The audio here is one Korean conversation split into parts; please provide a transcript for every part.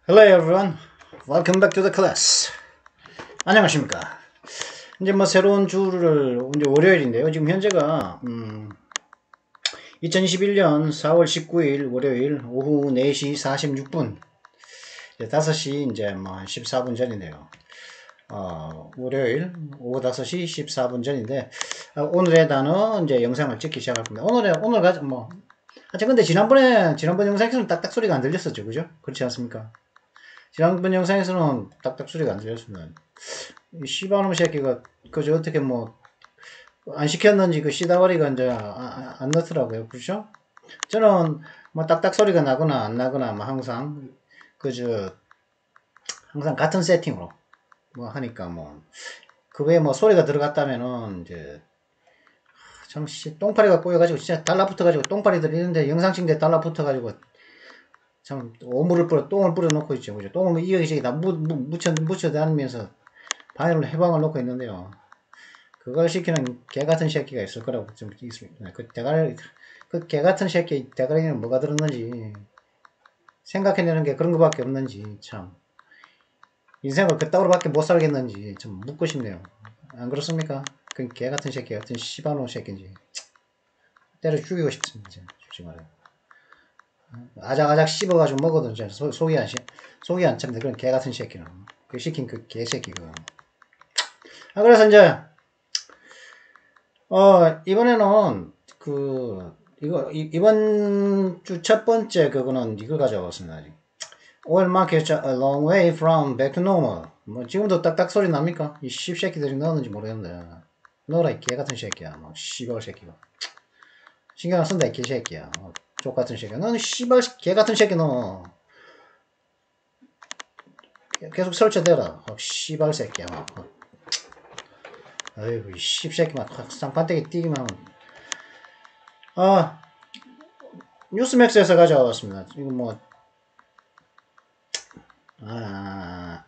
Hello everyone. Welcome back to the class. 안녕하십니까. 이제 뭐 새로운 주를 이제 월요일인데요. 지금 현재가 2021년 4월 19일 월요일 오후 4시 46분. 5시 이제 뭐 14분 전이네요. 월요일 오후 5시 14분 전인데 오늘의 단어 이제 영상을 찍기 시작할 겁니다. 오늘 가지 근데 지난번 영상에서는 딱딱 소리가 안 들렸었죠. 그죠? 그렇지 않습니까? 지난번 영상에서는 딱딱 소리가 안 들렸습니다. 이 씨발놈 새끼가 그저 어떻게 뭐 안 시켰는지 그 씨다발이가 이제 안 넣더라고요. 그렇죠? 저는 뭐 딱딱 소리가 나거나 안 나거나 뭐 항상 그저 항상 같은 세팅으로 뭐 하니까 뭐 그 외에 뭐 소리가 들어갔다면은 이제 참 똥파리가 꼬여가지고 진짜 달라붙어가지고 똥파리들 있는데 영상 찍는데 달라붙어가지고 참 오물을 뿌려 똥을 뿌려놓고 있죠. 그죠? 똥을 이여기저기 다 묻혀 다니면서 바늘로 해방을 놓고 있는데요. 그걸 시키는 개 같은 새끼가 있을 거라고 좀 있습니다. 그 개 같은 새끼 대가리에는 뭐가 들었는지 생각해내는 게 그런 거밖에 없는지 참 인생을 그따구로밖에 못 살겠는지 좀 묻고 싶네요. 안 그렇습니까? 그 개 같은 새끼 어떤 씨발놈 새끼인지 때려 죽이고 싶습니다. 솔직히 말해. 아작아작 씹어가지고 먹어도 속이 안 찹니다. 그런 개 같은 새끼는 그 시킨 그 개새끼 그. 그래서 이제 이번에는 이번 주 첫 번째 그거는 이걸 가져왔습니다. Oil markets are a long way from back to normal. 뭐 지금도 딱딱 소리 납니까? 이 씹새끼들이 넣었는지 모르겠는데 넣어라 이 개같은 새끼야. 뭐 씨발 새끼가 신경 안 쓴다 이 개새끼야. 족같은 새끼야. 너는 씨발 개같은 새끼 너 계속 설치대라. 씨발 새끼야. 아이고 이 씹새끼만 쌍판대기 뛰기만 하면 뉴스맥스에서 가져왔습니다. 이거 뭐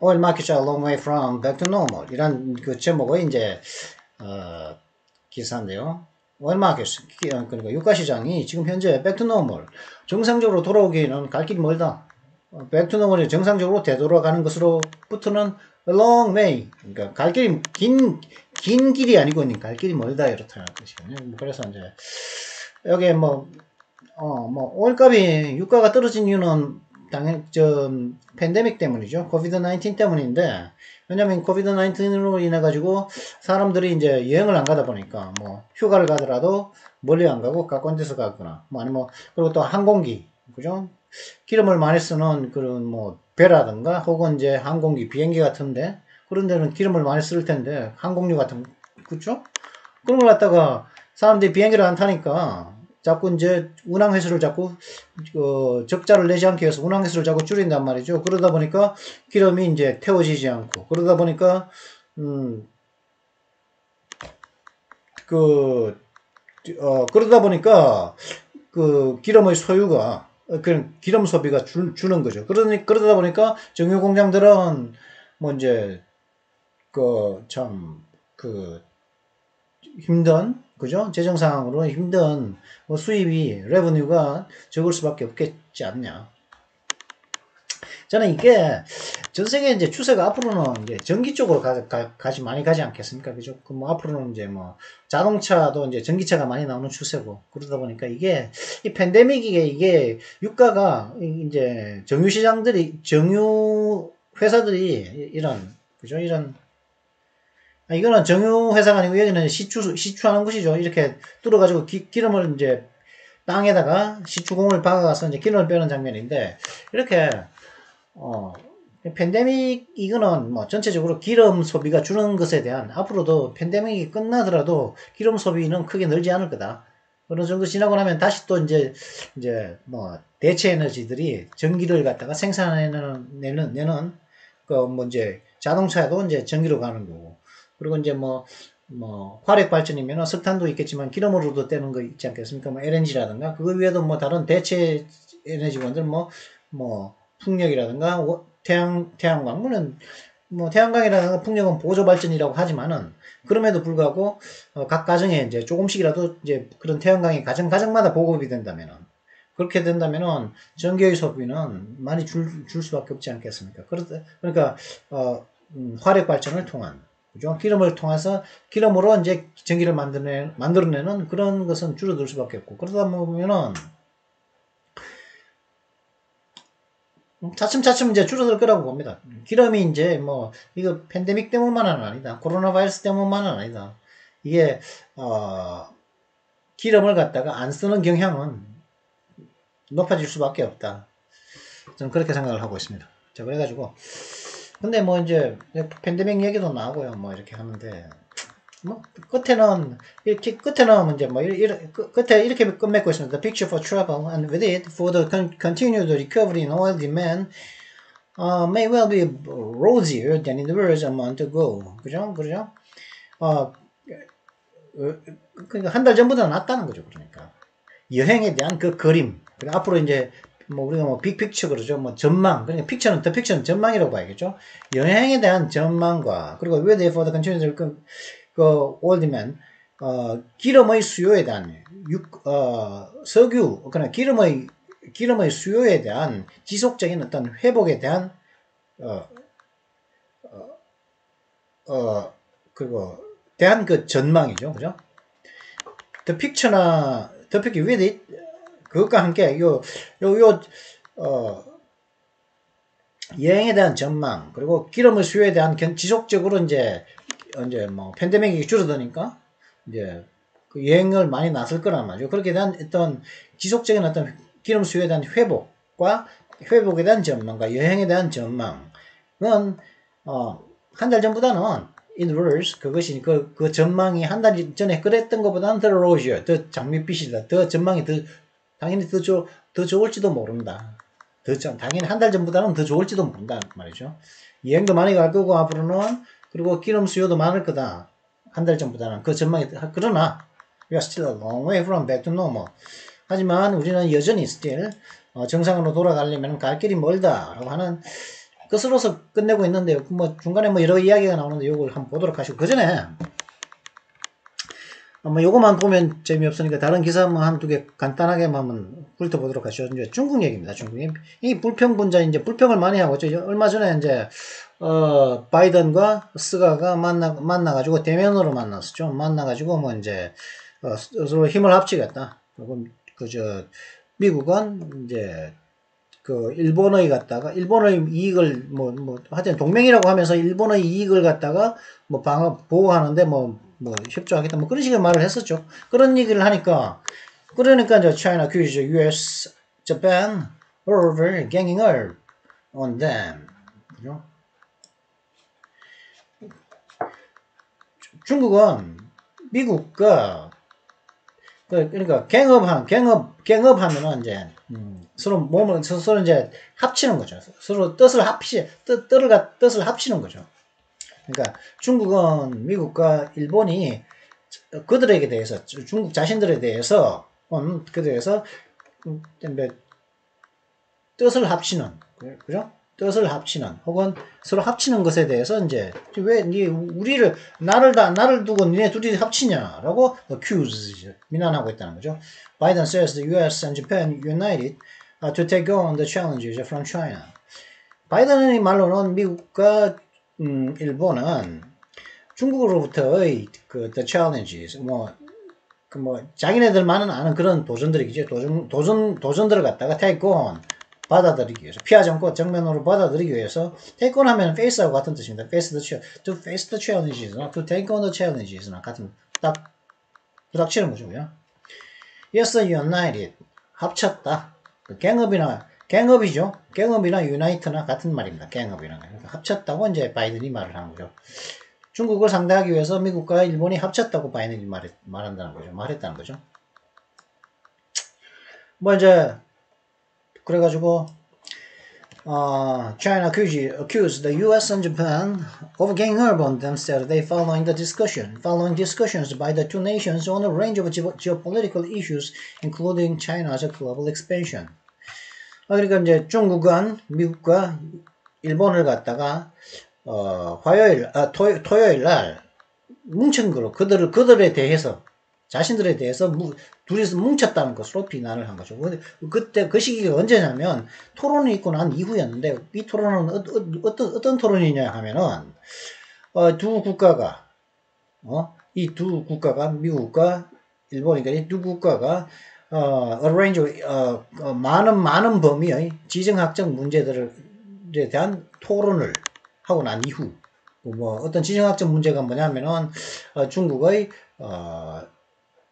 oil markets are a long way from back to normal 이란 그 제목의 이제 기사인데요. oil markets 그러니까 유가 시장이 지금 현재 back to normal 정상적으로 돌아오기에는 갈 길이 멀다. back to normal이 정상적으로 되돌아가는 것으로부터는 a long way 그러니까 갈 길이 긴 길이 아니고 갈 길이 멀다 이렇다는 것이거든요. 그래서 이제 여기에 뭐 오일값이 유가가 떨어진 이유는 당연 팬데믹 때문이죠. 코비드 19 때문인데 왜냐면 코비드 19으로 인해 가지고 사람들이 이제 여행을 안 가다 보니까 뭐 휴가를 가더라도 멀리 안 가고 가까운 데서 가거나 뭐 아니면 그리고 또 항공기 그죠? 기름을 많이 쓰는 그런 뭐 배라든가 혹은 이제 항공기 비행기 같은데 그런 데는 기름을 많이 쓸 텐데 항공유 같은 그죠? 그런 걸 갖다가 사람들이 비행기를 안 타니까 자꾸 이제 운항회수를 자꾸 적자를 내지 않기 위해서 운항회수를 자꾸 줄인단 말이죠. 그러다 보니까 기름이 이제 태워지지 않고 그러다 보니까 그러다 보니까 그 기름의 소유가 그런 기름 소비가 주는 거죠. 그러다 보니까 정유 공장들은 뭐 이제 힘든 그죠? 재정 상황으로 힘든 뭐 수입이 레버뉴가 적을 수밖에 없겠지 않냐. 저는 이게 전 세계 이제 추세가 앞으로는 이제 전기 쪽으로 많이 가지 않겠습니까? 그죠? 그 뭐 앞으로는 이제 뭐 자동차도 이제 전기차가 많이 나오는 추세고 그러다 보니까 이게 이 팬데믹이 이게 유가가 이제 정유 회사들이 이런 그죠? 이런 이거는 정유회사가 아니고 여기는 시추하는 것이죠. 이렇게 뚫어가지고 기름을 이제 땅에다가 시추공을 박아가서 이제 기름을 빼는 장면인데, 이렇게, 팬데믹, 이거는 뭐 전체적으로 기름 소비가 주는 것에 대한 앞으로도 팬데믹이 끝나더라도 기름 소비는 크게 늘지 않을 거다. 어느 정도 지나고 나면 다시 또 이제 뭐 대체 에너지들이 전기를 갖다가 생산내는 그 뭐 이제 자동차도 이제 전기로 가는 거고. 그리고 이제 뭐 화력 발전이면 석탄도 있겠지만 기름으로도 떼는 거 있지 않겠습니까? 뭐 LNG라든가 그거 외에도 뭐 다른 대체 에너지원들 뭐 풍력이라든가 태양광 물론 뭐 태양광이라든가 풍력은 보조 발전이라고 하지만은 그럼에도 불구하고 각 가정에 이제 조금씩이라도 이제 그런 태양광이 가정마다 보급이 된다면은 그렇게 된다면은 전기의 소비는 많이 줄 수밖에 없지 않겠습니까? 그러니까 화력 발전을 통한 그죠? 기름을 통해서 기름으로 이제 전기를 만들어내는 그런 것은 줄어들 수밖에 없고 그러다 보면은 차츰차츰 이제 줄어들 거라고 봅니다. 기름이 이제 뭐 이거 팬데믹 때문만은 아니다. 코로나 바이러스 때문만은 아니다. 이게 기름을 갖다가 안 쓰는 경향은 높아질 수밖에 없다. 저는 그렇게 생각을 하고 있습니다. 자, 그래가지고 근데 뭐 이제 팬데믹 얘기도 나오고요. 뭐 이렇게 하는데 뭐 끝에는 이제 뭐 끝에 이렇게 끝맺고 있습니다. The picture for travel and with it for the continued recovery in oil demand may well be rosier than it was a month ago. 그죠? 그러니까 한 달 전보다 낫다는 거죠. 그러니까 여행에 대한 그 그림. 앞으로 이제 뭐 우리가 뭐 빅픽처 그러죠. 뭐 전망. 그러니까 더 픽처는 전망이라고 봐야겠죠. 여행에 대한 전망과 그리고 with it for the continued oil demand 기름의 수요에 대한 석유 그러나 기름의 수요에 대한 지속적인 어떤 회복에 대한 그리고 대한 그 전망이죠, 그죠? The picture with it 그것과 함께 여행에 대한 전망 그리고 기름의 수요에 대한 지속적으로 이제 뭐 팬데믹이 줄어드니까 이제 그 여행을 많이 나설 거란 말이죠. 그렇게 대한 어떤 지속적인 어떤 기름 수요에 대한 회복에 대한 전망과 여행에 대한 전망은 한 달 전보다는 in worse 그것이 그 전망이 한 달 전에 그랬던 것보다는 더 rosier 더 장밋빛이다. 더 전망이 당연히 더 좋을지도 모른다. 당연히 한 달 전보다는 더 좋을지도 모른다 말이죠. 여행도 많이 갈 거고 앞으로는 그리고 기름 수요도 많을 거다. 한 달 전보다는 그 전망이 그러나 we are still a long way from back to normal. 하지만 우리는 여전히 still 정상으로 돌아가려면 갈 길이 멀다라고 하는 것으로서 끝내고 있는데요. 뭐 중간에 뭐 여러 이야기가 나오는데 요걸 한번 보도록 하시고 그 전에 뭐 요거만 보면 재미없으니까 다른 기사 뭐 한두 개 간단하게 한번 훑어보도록 하죠. 이제 중국 얘기입니다. 중국. 이 불평분자 이제 불평을 많이 하고 있죠. 얼마 전에 이제 바이든과 스가가 만나가지고 대면으로 만났었죠. 만나가지고 뭐 이제 서로 힘을 합치겠다. 미국은 이제 그 일본의 이익을 하여튼 동맹이라고 하면서 일본의 이익을 갖다가 뭐 보호하는데 뭐 협조하겠다 뭐 그런 식의 말을 했었죠. 그런 얘기를 하니까 그러니까 이제 China accused US, Japan over ganging up on them. 그죠? 중국은 미국과 그러니까 갱업하면은 이제 서로 이제 합치는 거죠. 서로 뜻을 합치는 거죠. 그러니까 중국은 미국과 일본이 그들에게 대해서 중국 자신들에 대해서 뜻을 합치는 그죠? 뜻을 합치는 혹은 서로 합치는 것에 대해서 이제 왜 나를 두고 니네 둘이 합치냐라고 accuse 비난하고 있다는 거죠. Biden says the U.S. and Japan united to take on the challenges from China. 바이든의 말로는 미국과 일본은 중국으로부터의 the challenges 자기네들만은 아는 그런 도전들이겠죠. 도전들을 갖다가 take on 받아들이기 위해서 피하지 않고 정면으로 받아들이기 위해서 take on 하면 face하고 같은 뜻입니다. to face the challenges, to take on the challenges 같은 딱 부닥치는 거죠. Yes, united 합쳤다. 갱업이죠. 갱업이나 unite나 같은 말입니다. 갱업이랑 합쳤다고 이제 바이든이 말을 하는 거죠. 중국을 상대하기 위해서 미국과 일본이 합쳤다고 바이든이 말했다는 거죠. 뭐 이제 그래가지고 China accused the U.S. and Japan of ganging up on them Saturday following discussions by the two nations on a range of geopolitical issues, including China's global expansion. 그러니까 이제 중국은 미국과 일본을 갖다가 토요일 날 뭉친 거로 그들에 대해서 자신들에 대해서 둘이서 뭉쳤다는 것으로 비난을 한 거죠. 그때 그 시기가 언제냐면 토론이 있고 난 이후였는데 이 토론은 어떤 토론이냐 하면은 두 국가가 이 두 국가가 미국과 일본이니까 이 두 국가가 arrange 많은 범위의 지정학적 문제들에 대한 토론을 하고 난 이후 뭐 어떤 지정학적 문제가 뭐냐면은 중국의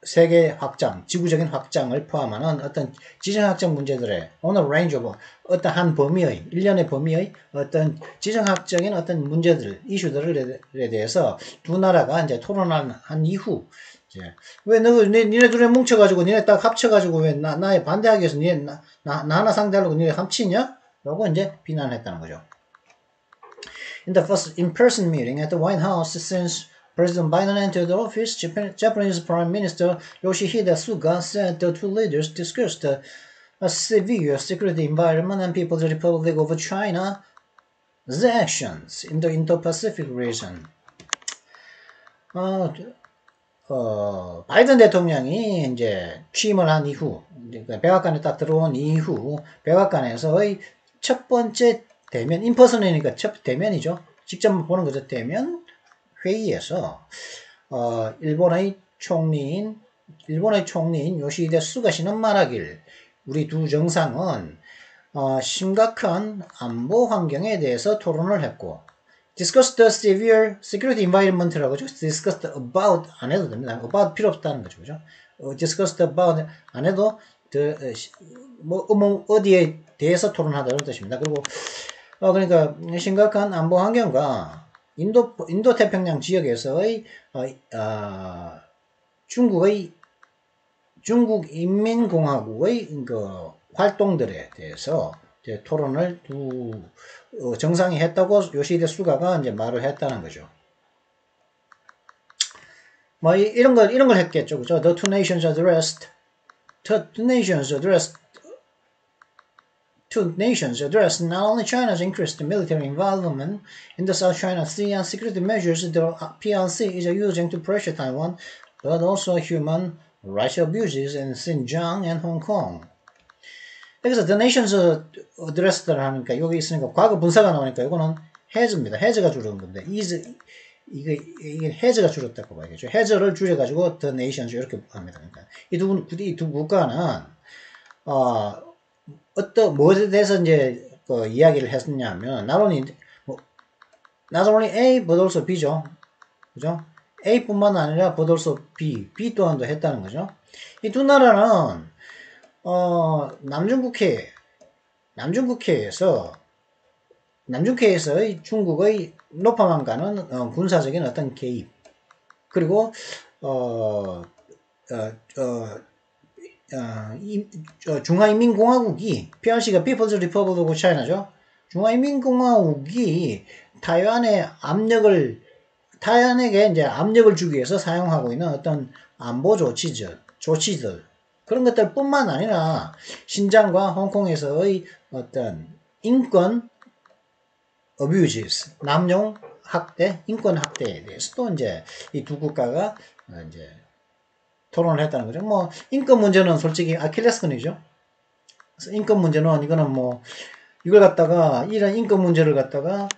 세계 확장, 지구적인 확장을 포함하는 어떤 지정학적 문제들의 on a range of 어떤 한 범위의 일련의 범위의 어떤 지정학적인 어떤 문제들, 이슈들에 대해서 두 나라가 이제 토론한 이후 이제 왜 니네 둘이 뭉쳐가지고 니네 딱 합쳐가지고 왜 나에 반대하기 위해서 니네 나 하나 상대하려고 니네 합치냐? 라고 이제 비난했다는 거죠. In the first in-person meeting at the White House since President Biden entered the office, Japanese Prime Minister Yoshihide Suga said the two leaders discussed a severe security environment and People's Republic of China's actions in the Indo-Pacific region. 바이든 대통령이 이제 취임을 한 이후, 백악관에 딱 들어온 이후, 백악관에서의 첫 번째 대면, 인퍼슨이니까 첫 대면이죠. 직접 보는 거죠. 대면 회의에서, 일본의 총리인 요시히데 수가 씨는 말하길, 우리 두 정상은, 심각한 안보 환경에 대해서 토론을 했고, discussed the severe security environment라고 하죠. discussed about 안 해도 됩니다. about 필요 없다는 거죠. 그죠? discussed about 안 해도 뭐 어디에 대해서 토론하다는 뜻입니다. 그리고 그러니까 심각한 안보 환경과 인도 태평양 지역에서의 중국 인민공화국의 그 활동들에 대해서 이제 토론을 두 정상이 했다고 요시히데 수가가 이제 말을 했다는 거죠. 뭐 이런 걸 했겠죠, 그죠? The two nations addressed not only China's increased military involvement in the South China Sea and security measures the PRC is using to pressure Taiwan, but also human rights abuses in Xinjiang and Hong Kong. 여기서 the nations addressed를 하니까 여기 있으니까 과거 분사가 나오니까 이거는 has입니다. has가 줄은 건데 이게 has가 줄었다고 봐야겠죠. has를 줄여가지고 the nations 이렇게 합니다. 그러니까 이 두 국가는 어떤 무엇에 대해서 이제 이야기를 했냐면 not only A but also B죠. 그죠? A뿐만 아니라 but also B 또한도 했다는 거죠. 이 두 나라는 남중국해에서의 중국의 높아만 가는 군사적인 어떤 개입 그리고 중화인민공화국이 PRC가 People's Republic of China죠. 중화인민공화국이 타이완에게 이제 압력을 주기 위해서 사용하고 있는 어떤 안보 조치들 그런 것들 뿐만 아니라 신장과 홍콩에서의 어떤 인권 abuses, 남용 학대, 인권 학대에 대해서도 이제 이 두 국가가 이제 토론을 했다는 거죠. 뭐 인권 문제는 솔직히 아킬레스건이죠. 그래서 인권 문제는 이거는 뭐 이걸 갖다가 이런 인권 문제를 갖다가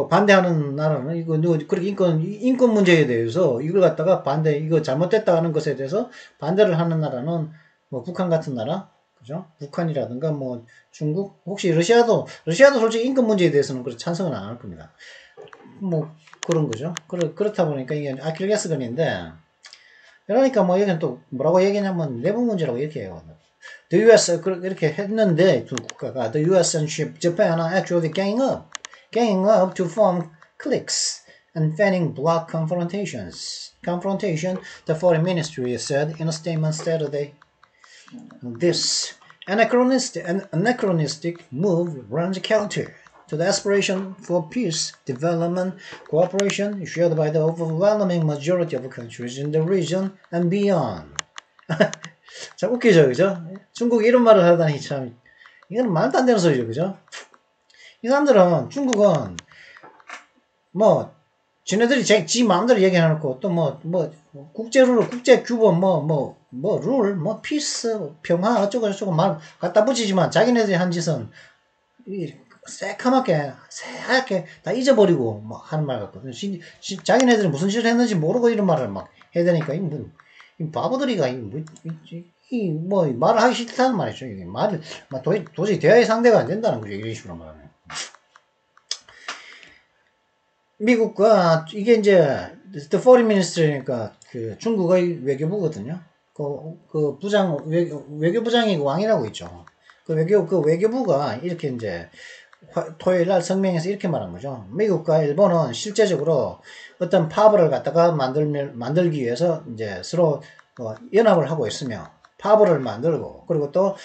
반대하는 나라는 이거 그렇게 인권 문제에 대해서 이걸 갖다가 이거 잘못됐다 하는 것에 대해서 반대를 하는 나라는 뭐 북한 같은 나라, 그죠? 북한이라든가 뭐 중국, 혹시 러시아도 솔직히 인권 문제에 대해서는 그렇게 찬성은 안 할 겁니다. 뭐 그런 거죠. 그렇다 보니까 이게 아킬레스건인데 그러니까 뭐 여기는 또 뭐라고 얘기냐면 내부 문제라고 이렇게 해요. The US 이렇게 했는데 두 국가가 the US and Japan are actually ganging up to form cliques and fanning block confrontation, the foreign ministry said in a statement Saturday. This anachronistic move runs counter to the aspiration for peace, development, cooperation shared by the overwhelming majority of countries in the region and beyond. 참 웃기죠, 그죠? 중국이 이런 말을 하다니 참 이건 말도 안 되는 소리죠, 그죠? 이 사람들은 중국은 뭐 지네들이 지 마음대로 얘기해놓고 또 국제룰, 국제규범, 룰, 피스, 평화, 어쩌고 말 갖다 붙이지만 자기네들이 한 짓은 새카맣게, 새하얗게 다 잊어버리고 하는 말 같거든요. 자기네들이 무슨 짓을 했는지 모르고 이런 말을 막 해야 되니까, 이 바보들이가, 말을 하기 싫다는 말이죠. 이게 도저히 대화의 상대가 안 된다는 거죠. 이런 식으로 말하면. 미국과 이게 이제 The Foreign Minister니까 그 중국의 외교부거든요. 그 외교부장이 왕이라고 있죠. 그 외교부가 이렇게 이제 토요일 날 성명에서 이렇게 말한 거죠. 미국과 일본은 실제적으로 어떤 파벌을 갖다가 만들기 위해서 이제 서로 연합을 하고 있으며 파벌을 만들고 그리고 또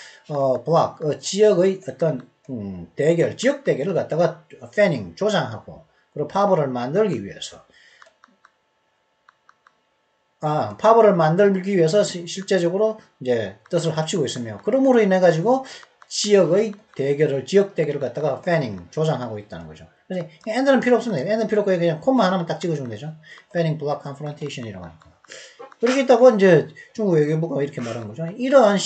지역의 어떤 지역 대결을 갖다가 패닝 조장하고 그리고 파벌을 만들기 위해서 실제적으로 이제 뜻을 합치고 있으며 그러므로 인해 가지고 지역 대결을 갖다가 패닝 조장하고 있다는 거죠. 그래서 엔드는 필요 없습니다. 엔드는 필요 없고 그냥 콤마 하나만 딱 찍어주면 되죠. 패닝 블록 컨프런테이션이라고 하니까. 그렇게 있다고 이제 중국 외교부가 이렇게 말한 거죠. 이러한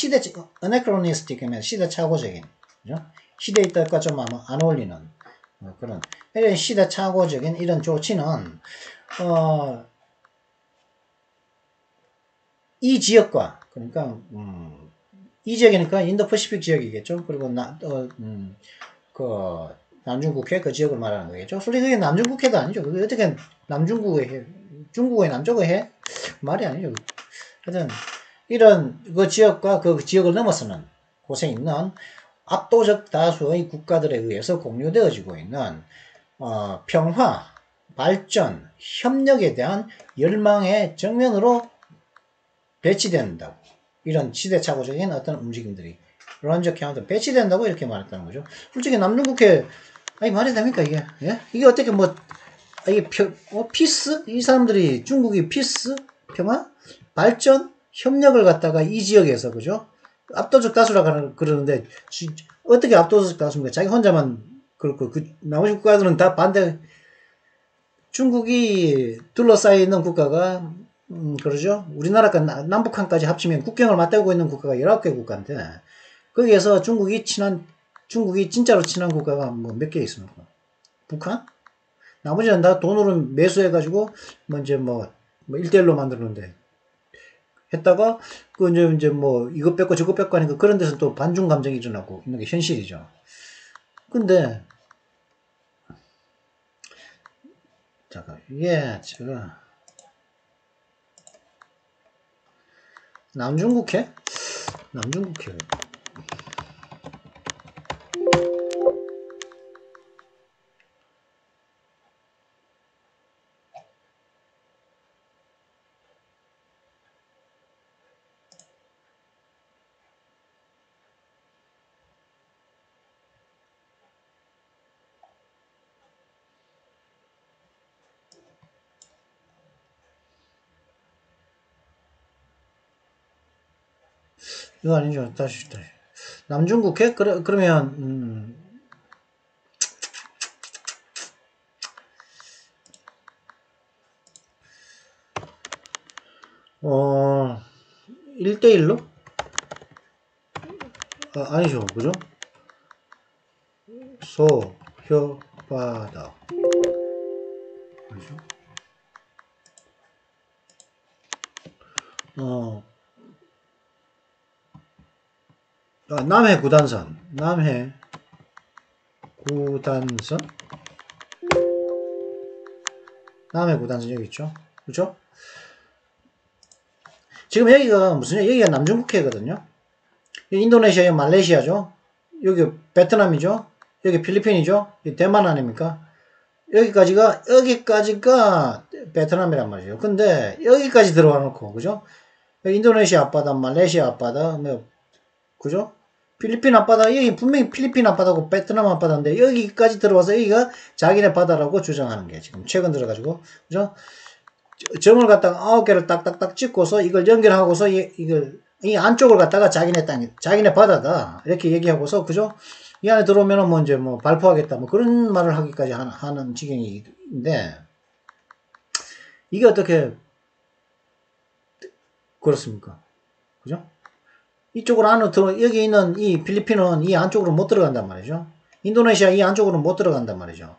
anachronistic, 시대착오적인, 그죠? 시대에 있다가 좀 아마 안 어울리는 그런 이런 시대착오적인 이런 조치는 이 지역과 그러니까 이 지역이니까 인도퍼시픽 지역이겠죠. 그리고 남중국해 그 지역을 말하는 거겠죠. 솔직히 그게 남중국해도 아니죠. 그게 어떻게 남중국해 해? 중국의 남쪽에 해? 말이 아니죠. 하여튼 이런 그 지역과 그 지역을 넘어서는 곳에 있는 압도적 다수의 국가들에 의해서 공유되어지고 있는 평화, 발전, 협력에 대한 열망의 정면으로 배치된다고. 이런 시대착오적인 어떤 움직임들이 런적 캐나다 배치된다고 이렇게 말했다는 거죠. 솔직히 남중국해 말이 됩니까 이게? 예? 이게 어떻게 이게 피스? 이 사람들이 중국이 피스? 평화? 발전? 협력을 갖다가 이 지역에서 그죠? 압도적 다수라고 그러는데 어떻게 압도적 다수입니까? 자기 혼자만 그렇고 나머지 국가들은 다 반대. 중국이 둘러싸여 있는 국가가 그러죠. 우리나라가 남북한까지 합치면 국경을 맞대고 있는 국가가 19개 국가인데 거기에서 중국이 진짜로 친한 국가가 몇 개 있습니까? 북한? 나머지는 다 돈으로 매수해가지고 이제 1대1로 만들었는데 했다가 이제 이거 뺏고 저거 뺏고 하니까 그런 데서 또 반중 감정이 일어나고 있는 게 현실이죠. 근데 잠깐 제가 남중국해? 이거 아니죠. 다시. 남중국해? 그러면, 1대1로? 아니죠. 그죠? 소효바다. 그죠? 남해 구단선. 여기 있죠. 그죠? 지금 여기가 남중국해거든요. 인도네시아, 말레이시아죠. 여기 베트남이죠. 여기 필리핀이죠. 대만 아닙니까? 여기까지가 베트남이란 말이죠. 근데 여기까지 들어와 놓고 그죠? 인도네시아 앞바다, 말레이시아 앞바다, 그죠? 필리핀 앞바다, 여기 분명히 필리핀 앞바다고 베트남 앞바다인데 여기까지 들어와서 여기가 자기네 바다라고 주장하는 게 지금 최근 들어가지고 그죠? 점을 갖다가 9개를 딱딱딱 찍고서 이걸 연결하고서 이 안쪽을 갖다가 자기네 땅, 자기네 바다다 이렇게 얘기하고서 그죠? 이 안에 들어오면은 이제 발포하겠다 그런 말을 하기까지 하는 지경인데 이게 어떻게 그렇습니까? 그죠? 이쪽으로 안으로 여기 있는 이 필리핀은 이 안쪽으로 못 들어간단 말이죠. 인도네시아 이 안쪽으로 못 들어간단 말이죠.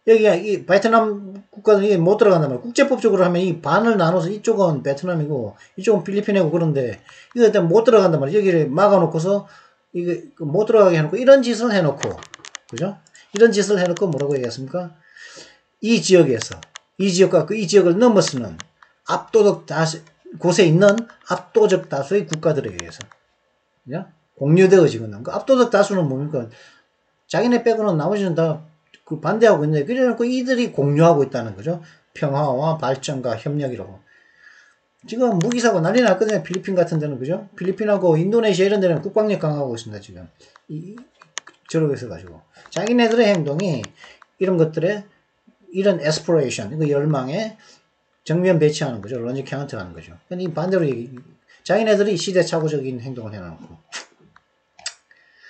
여기가 이 베트남 국가들이 못 들어간단 말이에요. 국제법적으로 하면 이 반을 나눠서 이쪽은 베트남이고 이쪽은 필리핀이고 그런데 이거 일단 못 들어간단 말이에요. 여기를 막아놓고서 이게 못 들어가게 해놓고 이런 짓을 해놓고 그죠? 이런 짓을 해놓고 뭐라고 얘기했습니까? 이 지역에서 이 지역과 이 지역을 넘어서는 압도적 다수 곳에 있는 압도적 다수의 국가들에 의해서 그죠? 공유되어지고 있는 그 압도적 다수는 뭡니까? 자기네 빼고는 나머지는 다 그 반대하고 있는데 그래놓고 이들이 공유하고 있다는 거죠. 평화와 발전과 협력이라고. 지금 무기사고 난리 났거든요. 필리핀 같은 데는 그죠? 필리핀하고 인도네시아 이런 데는 국방력 강화하고 있습니다. 지금 저러고 있어가지고 자기네들의 행동이 이런 것들에 이런 에스퍼레이션, 이거 열망에 정면 배치하는 거죠. 런지 카운트 하는 거죠. 근데 반대로 자기네들이 시대착오적인 행동을 해놓고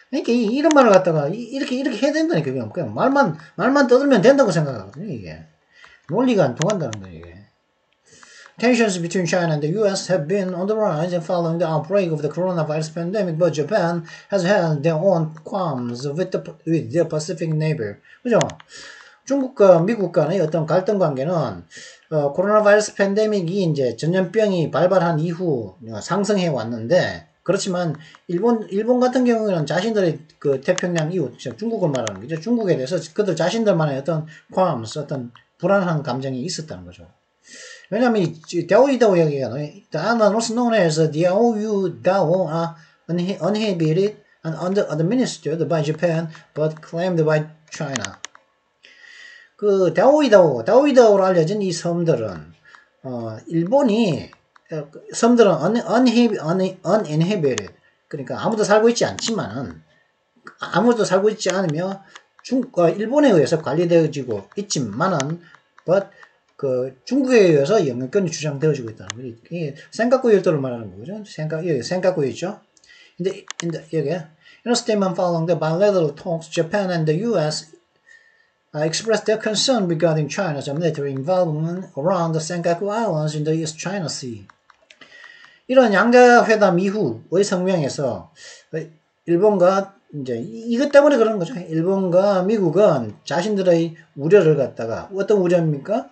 그러니까 이런 말을 갖다가 이렇게 해야 된다니까. 그냥 말만 떠들면 된다고 생각하거든요. 이게 논리가 안 통한다는 거예요. 이게. Tensions between China and the U.S. have been on the rise following the outbreak of the coronavirus pandemic, but Japan has had their own qualms with their Pacific neighbor. 그죠? 중국과 미국 간의 어떤 갈등 관계는 코로나 바이러스 팬데믹이 이제 전염병이 발발한 이후 상승해 왔는데 그렇지만 일본 같은 경우에는 자신들의 그 태평양 이웃 중국을 말하는 거죠. 중국에 대해서 그들 자신들만의 어떤 qualms, 어떤 불안한 감정이 있었다는 거죠. 왜냐하면 이 다오이다오 얘기가 the islands known as Diaoyudao are uninhabited and administered by Japan but claimed by China. 그 다오이다오로 알려진 이 섬들은 일본이 섬들은 uninhabited 그러니까 아무도 살고 있지 않지만은 아무도 살고 있지 않으며 일본에 의해서 관리되어지고 있지만은 but 그 중국에 의해서 영향권이 주장되어지고 있다는 거예요. 이게 센카쿠 열도를 말하는 거죠. 센카쿠 있죠. 여기 in a statement following the bilateral talks, Japan and the U.S. expressed their concern regarding China's military involvement around the Senkaku Islands in the East China Sea. 이런 양자회담 이후의 성명에서 일본과 이제 이것 때문에 그런 거죠. 일본과 미국은 자신들의 우려를 갖다가 어떤 우려입니까?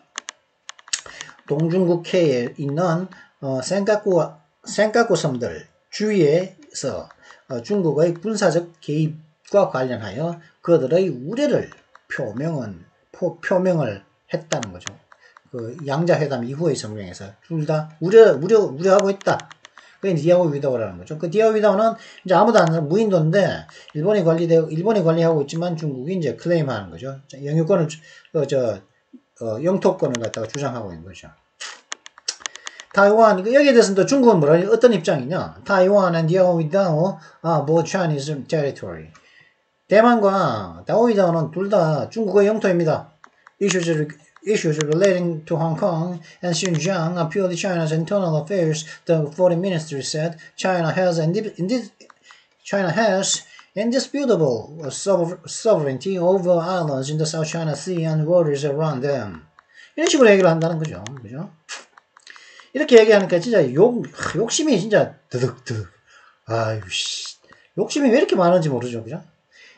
동중국해에 있는 센카쿠 섬들 주위에서 중국의 군사적 개입과 관련하여 그들의 우려를 표명을 했다는 거죠. 그 양자회담 이후의 성명에서 둘 다 우려하고 있다. 그게 디아오위다오라는 거죠. 그 디아오위다오는 이제 아무도 안 하는 무인도인데 일본이 관리하고 있지만 중국이 이제 클레임하는 거죠. 영유권을 영토권을 갖다가 주장하고 있는 거죠. 타이완 여기에 대해서는 또 중국은 어떤 입장이냐? 타이완 and Diaoyudao are both Chinese territory. 대만과 다오이다오는 둘 다 중국의 영토입니다. Issues relating to Hong Kong and Xinjiang are purely China's internal affairs, the foreign ministry said. China has indisputable sovereignty over islands in the South China Sea and waters around them. 이런 식으로 얘기를 한다는 거죠. 그죠? 이렇게 얘기하니까 진짜 욕심이 진짜 드득드득. 아유, 씨. 욕심이 왜 이렇게 많은지 모르죠. 그죠?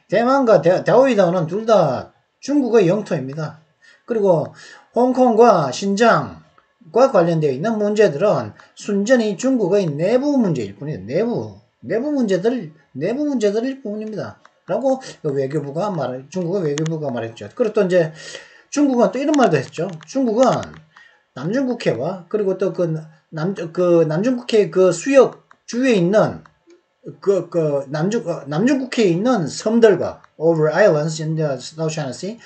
대만과 다오이다오는 둘 다 중국의 영토입니다. 그리고 홍콩과 신장과 관련되어 있는 문제들은 순전히 중국의 내부 문제일 뿐이에요. 내부 문제들일 뿐입니다. 라고 중국의 외교부가 말했죠. 그리고 또 이제 중국은 또 이런 말도 했죠. 중국은 남중국해와 그리고 또 남중국해 그 수역 주위에 있는 남중국해에 있는 섬들과 over islands in the South China Sea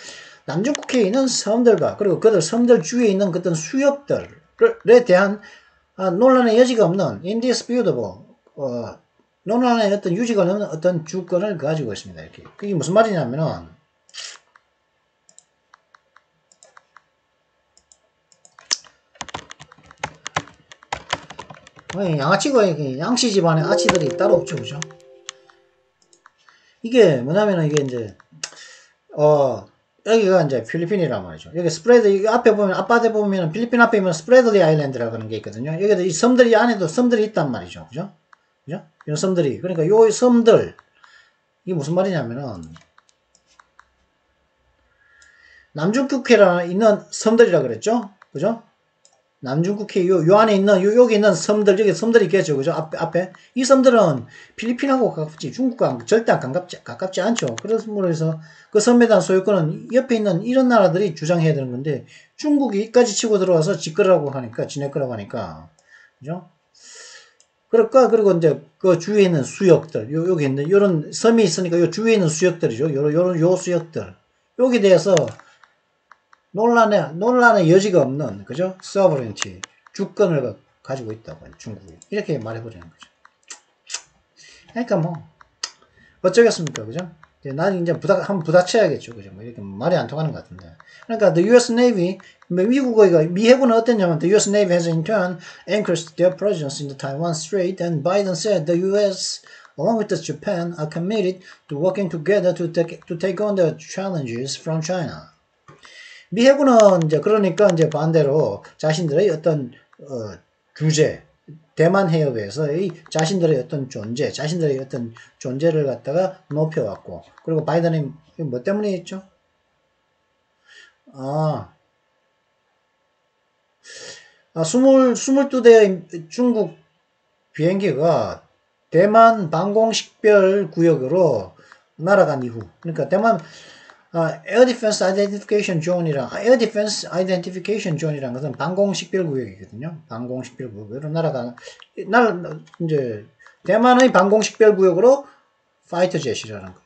남중국해에 있는 섬들과 그리고 그들 섬들 주위에 있는 어떤 수역들에 대한 논란의 여지가 없는 indisputable 논란의 어떤 유지가 없는 어떤 주권을 가지고 있습니다. 이렇게 그게 무슨 말이냐면은 양씨 집안에 아치들이 따로 없죠, 그죠? 이게 뭐냐면은 이게 이제 여기가 이제 필리핀이란 말이죠. 여기 스프레드, 이 앞에 보면, 앞바다에 보면, 필리핀 앞에 보면 스프레드리 아일랜드라고 하는 게 있거든요. 여기도 이 섬들이 안에도 섬들이 있단 말이죠. 그죠? 그죠? 이런 섬들이. 그러니까 요 섬들, 이게 무슨 말이냐면은, 남중국해에 있는 섬들이라 그랬죠? 그죠? 남중국해 요 안에 있는 여기 있는 섬들, 여기 섬들이 있겠죠. 그죠? 앞에 이 섬들은 필리핀하고 가깝지 중국과 절대 가깝지 않죠. 그래서 해서 그 섬에 대한 소유권은 옆에 있는 이런 나라들이 주장해야 되는 건데 중국이 이까지 치고 들어와서 지 거라고 하니까 지네 거라고 하니까 그죠? 그럴까? 그리고 이제 그 주위에 있는 수역들 여기 있는 요런 섬이 있으니까 요 주위에 있는 수역들이죠. 요 수역들 여기 대해서 논란의 여지가 없는, 그죠? sovereignty, 주권을 가지고 있다고, 중국이. 이렇게 말해버리는 거죠. 그러니까 뭐, 어쩌겠습니까, 그죠? 나는 이제 한번 부닥쳐야겠죠, 그죠? 뭐 이렇게 말이 안 통하는 것 같은데. 그러니까, the US Navy, 미 해군은 어땠냐면, the US Navy has in turn increased their presence in the Taiwan Strait, and Biden said the US, along with Japan, are committed to working together to take on the challenges from China. 미 해군은 이제 그러니까 이제 반대로 자신들의 어떤 주제 대만 해협에서의 자신들의 어떤 존재, 자신들의 어떤 존재를 갖다가 높여왔고 그리고 바이든이 뭐 때문에 했죠? 22대의 중국 비행기가 대만 방공식별 구역으로 날아간 이후 그러니까 대만 Air Defense Identification Zone이랑 Air Defense Identification Zone이란 것은 방공식별 구역이거든요. 방공식별 구역으로 이제 대만의 방공식별 구역으로 파이터 jet이라는 거,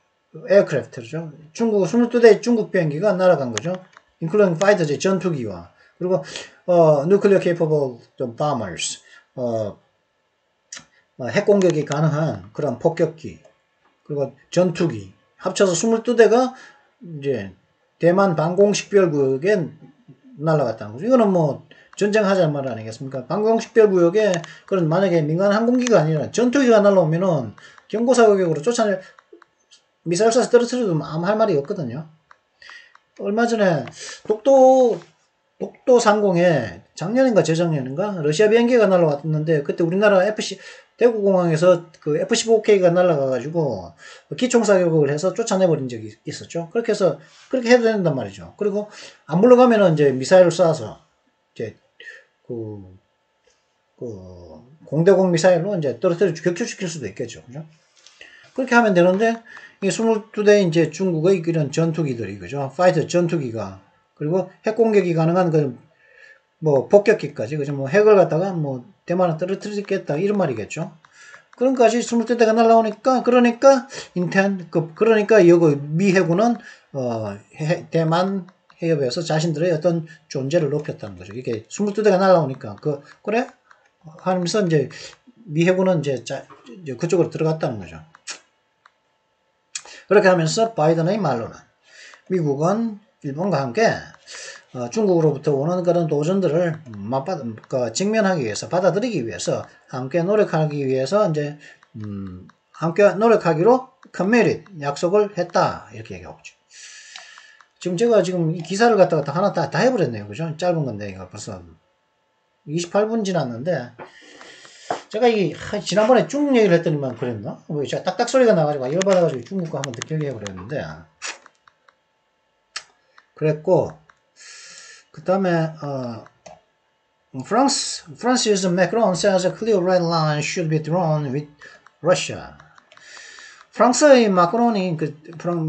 에어크래프트죠. 중국 22대 중국 비행기가 날아간 거죠. including fighter jet 전투기와 그리고 nuclear capable bombers 핵 공격이 가능한 그런 폭격기 그리고 전투기 합쳐서 22대가 이제 대만 방공식별 구역에 날아갔다는 거죠. 이거는 뭐 전쟁하자는 말 아니겠습니까? 방공식별 구역에 그런 만약에 민간 항공기가 아니라 전투기가 날아오면은 경고사격으로 쫓아내 미사일 쏴서 떨어뜨려도 아무 할 말이 없거든요. 얼마 전에 독도 상공에 작년인가 재작년인가 러시아 비행기가 날아왔는데 그때 우리나라 대구공항에서 그 F-15K가 날아가가지고 기총사격을 해서 쫓아내버린 적이 있었죠. 그렇게 해도 된단 말이죠. 그리고 안 물러가면은 이제 미사일을 쏴서 이제 공대공 미사일로 이제 격추시킬 수도 있겠죠. 그죠? 그렇게 하면 되는데 이 22대 이제 중국의 이런 전투기들이 그죠? 파이터 전투기가 그리고 핵 공격이 가능한 뭐 폭격기까지 그죠? 뭐 핵을 갖다가 뭐 대만을 떨어뜨리겠다 이런 말이겠죠. 그런 것이 22대가 날라오니까 그러니까 여기 미 해군은 대만 해협에서 자신들의 어떤 존재를 높였다는 거죠. 이게 22대가 날라오니까 그래 하면서 이제 미 해군은 이제 그쪽으로 들어갔다는 거죠. 그렇게 하면서 바이든의 말로는 미국은 일본과 함께 중국으로부터 오는 그런 도전들을 직면하기 위해서 받아들이기 위해서 함께 노력하기 위해서 이제 함께 노력하기로 committed 약속을 했다 이렇게 얘기하고 있죠. 지금 제가 이 기사를 갖다가 하나 다 해버렸네요, 그죠? 짧은 건데 이거 벌써 28분 지났는데 제가 지난번에 중국 얘기를 했더니만 그랬나? 뭐 제가 딱딱 소리가 나가지고 열받아가지고 중국 거 한번 느끼게 해버렸는데 그랬고. 그 다음에 France's Macron says a clear red line should be drawn with Russia. 프랑스의 마크론이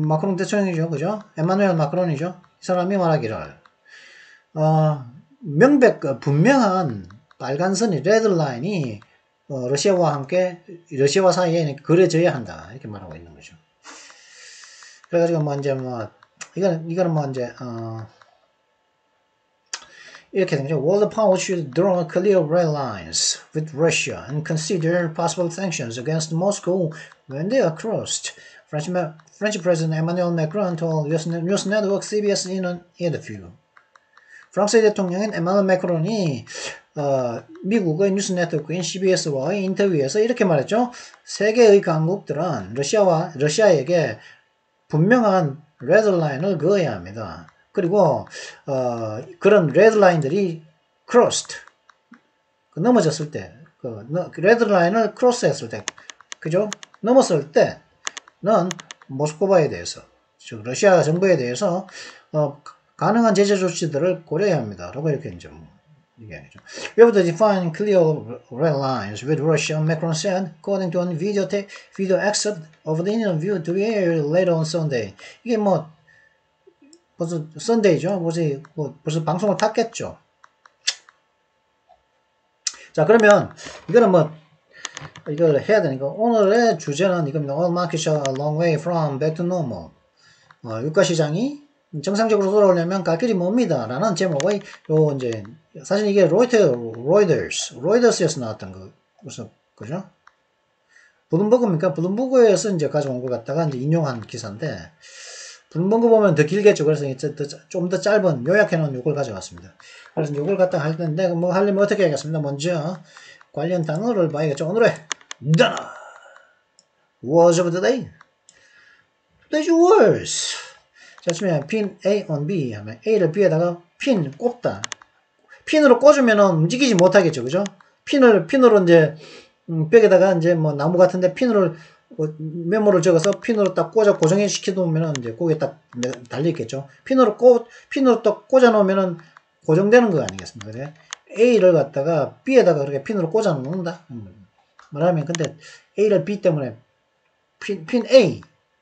마크론 대통령이죠, 그죠? 에마누엘 마크론이죠. 이 사람이 말하기를 분명한 빨간 선이 레드 라인이 러시아와 사이에 그려져야 한다 이렇게 말하고 있는 거죠. 그래가지고 이거는 이제 이렇게 된 거죠. World powers should draw clear red lines with Russia and consider possible sanctions against Moscow when they are crossed. French President Emmanuel Macron told news network CBS in an interview. 프랑스의 대통령인 에마누엘 매크론이 미국의 뉴스 네트워크인 CBS와의 인터뷰에서 이렇게 말했죠. 세계의 강국들은 러시아에게 분명한 레드 라인을 그어야 합니다. 그리고 그런 레드 라인들이 crossed 넘어졌을 때, 레드 라인을 크로스했을 때, 그죠? 넘었을 때는 모스크바에 대해서, 즉 러시아 정부에 대해서 가능한 제재 조치들을 고려해야 합니다. 라고 이렇게 이제 얘기하죠. We have to define clear red lines with Russia, Macron said, according to a video excerpt of the interview to be aired later on Sunday. 이게 뭐 벌써 Sunday죠. 벌써 방송을 탔겠죠. 자, 그러면 이거는 뭐 이걸 해야 되니까 오늘의 주제는 이겁니다. Oil markets are a long way from back to normal. 유가 시장이 정상적으로 돌아오려면 갈 길이 멉니다. 라는 제목의 요 이제 사실 이게 로이더스에서 나왔던 거 무슨 그죠? 블룸버그입니까? 블룸버그에서 이제 가져온 걸 갖다가 이제 인용한 기사인데 블룸버그 보면 더 길겠죠. 그래서 좀 더 짧은 요약해 놓은 요걸 가져왔습니다. 그래서 요걸 갖다가 할 텐데 뭐 하려면 어떻게 하겠습니다. 먼저 관련 단어를 봐야겠죠. 오늘의 단어 Words of the day. Today's words. 자, 처음에 pin A on B 하면 A를 B에다가 핀 꼽다. 핀으로 꽂으면은 움직이지 못하겠죠. 그죠? 핀으로 이제 벽에다가 이제 뭐 나무 같은데 핀으로 메모를 적어서 핀으로 딱 꽂아 고정해 시켜 놓으면은 이제 거기에 딱 달려 있겠죠. 핀으로 딱 꽂아 놓으면은 고정되는 거 아니겠습니까? 그래? A를 갖다가 B에다가 그렇게 핀으로 꽂아 놓는다. 말하면 근데 A를 B 때문에 핀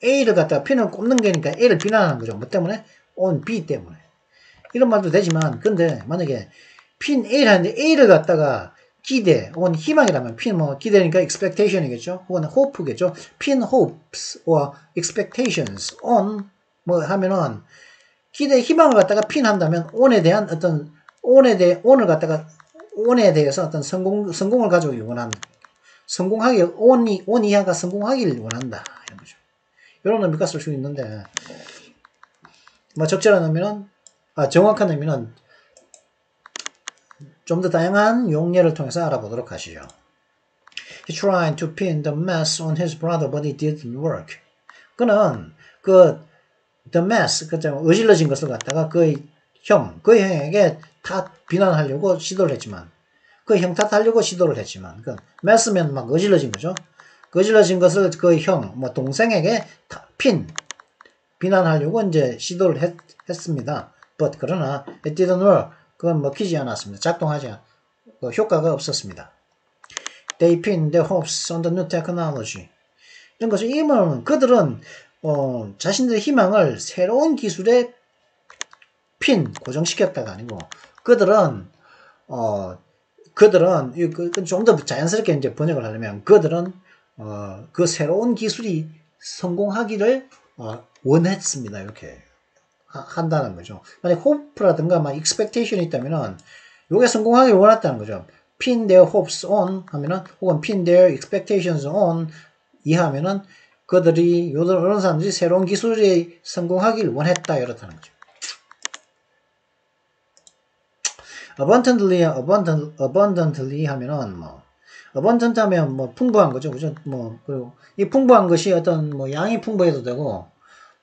A를 갖다가 핀을 꼽는 게니까 A를 비난하는 거죠. 뭐 때문에? on B 때문에. 이런 말도 되지만 근데 만약에 핀 A를 하는데 A를 갖다가 기대 혹은 희망이라면 핀 뭐 기대니까 expectation이겠죠. 혹은 hope겠죠. 핀 hopes or expectations on 뭐 하면은 기대 희망을 갖다가 핀 한다면 on에 대한 어떤 on에 대해서 어떤 성공을 가지고 원하는 성공하길 on 이하가 성공하길 원한다 이런 거죠. 이런 의미가 쓸 수 있는데 뭐 적절한 의미는 정확한 의미는 좀 더 다양한 용례를 통해서 알아보도록 하시죠. He tried to pin the mess on his brother, but it didn't work. 그는 the mess, 어질러진 것을 갖다가 그의 형에게 다 비난하려고 시도를 했지만, 그 형 탓하려고 시도를 했지만, mess면 막 어질러진 거죠. 어질러진 것을 그의 동생에게 비난하려고 이제 시도를 했습니다. But 그러나 it didn't work. 그건 먹히지 않았습니다. 작동하지 효과가 없었습니다. They pinned their hopes on the new technology. 이런 것을 이면 그들은 자신들의 희망을 새로운 기술에 고정시켰다가 아니고 그들은 좀 더 자연스럽게 이제 번역을 하려면 그들은 그 새로운 기술이 성공하기를 원했습니다. 이렇게 한다는 거죠. 만약 hope라든가 막 expectation이 있다면은 요게 성공하길 원했다는 거죠. pin their hopes on 하면은 혹은 pin their expectations on 이하면은 그들이 이런 사람들이 새로운 기술에 성공하길 원했다 이렇다는 거죠. abundantly 하면은 abundant 하면 풍부한 거죠. 그죠? 그리고 이 풍부한 것이 어떤 양이 풍부해도 되고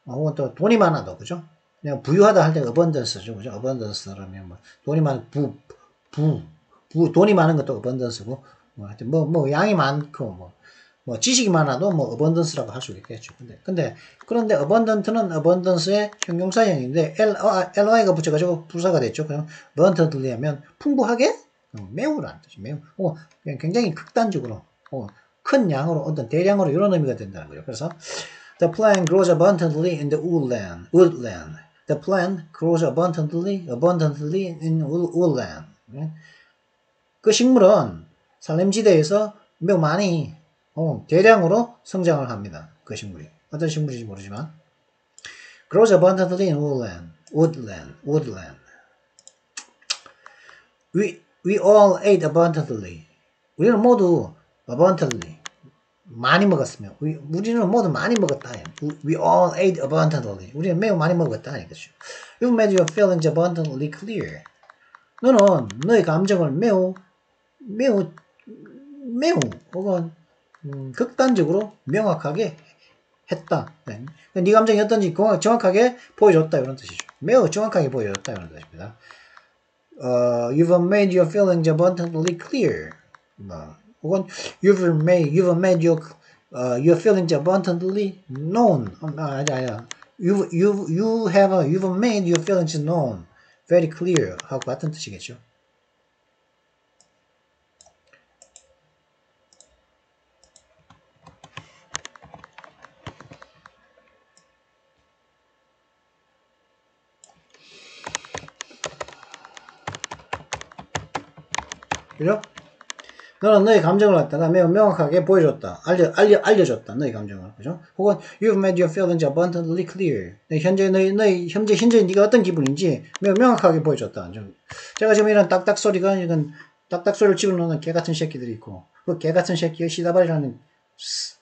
혹은 또 돈이 많아도 그죠? 그냥 부유하다 할 때 abundance죠. 그죠? abundance라면 돈이 많은 돈이 많은 것도 abundance고 하여튼 양이 많고 지식이 많아도 abundance라고 할 수 있겠죠. 근데 그런데 abundant는 abundance의 형용사형인데 ly가 붙여가지고 부사가 됐죠. 그럼 abundantly 하면 풍부하게 매우라는 뜻이 매우 굉장히 극단적으로 큰 양으로 어떤 대량으로 이런 의미가 된다는 거죠. 그래서 the plant grows abundantly in the woodland. The plant grows abundantly in woodland. 그 식물은 산림지대에서 매우 많이 대량으로 성장을 합니다. 그 식물이 어떤 식물인지 모르지만 grows abundantly in woodland. We all ate abundantly. 우리는 모두 abundantly 많이 먹었으며 우리는 모두 많이 먹었다. We all ate abundantly. 우리는 매우 많이 먹었다. 이거죠. You've made your feelings abundantly clear. 너는 너의 감정을 매우 혹은 극단적으로 명확하게 했다. 네. 네 감정이 어떤지 정확하게 보여줬다 이런 뜻이죠. 매우 정확하게 보여줬다 이런 뜻입니다. You've made your feelings abundantly clear. 뭐, 혹은 you've made your feelings abundantly known. 아니야. You've made your feelings known very clear 하고 같은 뜻이겠죠. 그죠? 너는 너의 감정을 갖다가 매우 명확하게 보여줬다. 알려줬다. 너의 감정을. 그죠? 혹은 you've made your feelings abundantly clear. 현재 네가 어떤 기분인지 매우 명확하게 보여줬다. 제가 지금 이런 딱딱 소리가 이건 딱딱 소리를 집어넣는 개 같은 새끼들이 있고 그 개 같은 새끼의 시다발이라는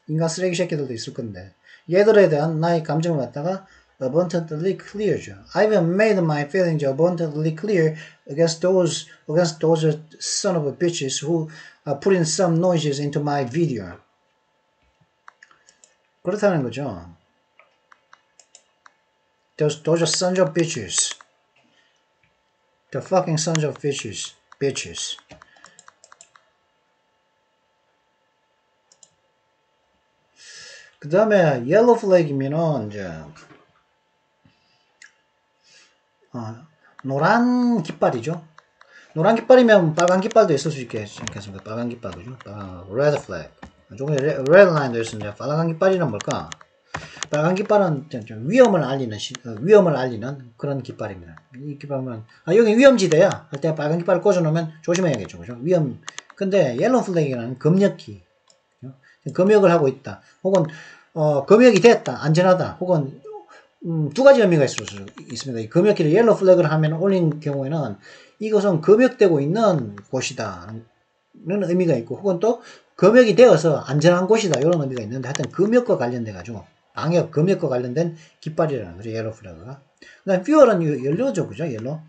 인간 쓰레기 새끼들도 있을 건데 얘들에 대한 나의 감정을 갖다가 abundantly clear죠. I've made my feelings abundantly clear against those son of a bitches who put in some noises into my video. 그렇다는 거죠. Those sons of bitches. The fucking sons of bitches. 그 다음에 yellow flag이면은 이제 노란 깃발이죠. 노란 깃발이면 빨간 깃발도 있을 수 있겠습니다. 빨간 깃발, 그죠? red flag. 조금 red line도 있습니다. 빨간 깃발이란 뭘까? 빨간 깃발은 좀 위험을 알리는 그런 깃발입니다. 이 깃발은, 여기 위험지대야. 할 때 빨간 깃발을 꽂아놓으면 조심해야겠죠. 그죠? 근데 yellow flag이라는 검역기. 검역을 하고 있다. 혹은, 검역이 됐다. 안전하다. 혹은, 두 가지 의미가 있을 수 있습니다. 이 검역기를 옐로우 플래그를 하면 올린 경우에는 이것은 검역되고 있는 곳이다. 는 의미가 있고, 혹은 또 검역이 되어서 안전한 곳이다. 이런 의미가 있는데, 하여튼 검역과 관련돼가지고, 검역과 관련된 깃발이라는 거죠. 옐로우 플래그가. 그 다음, 퓨얼은 연료죠. 그죠? 연료.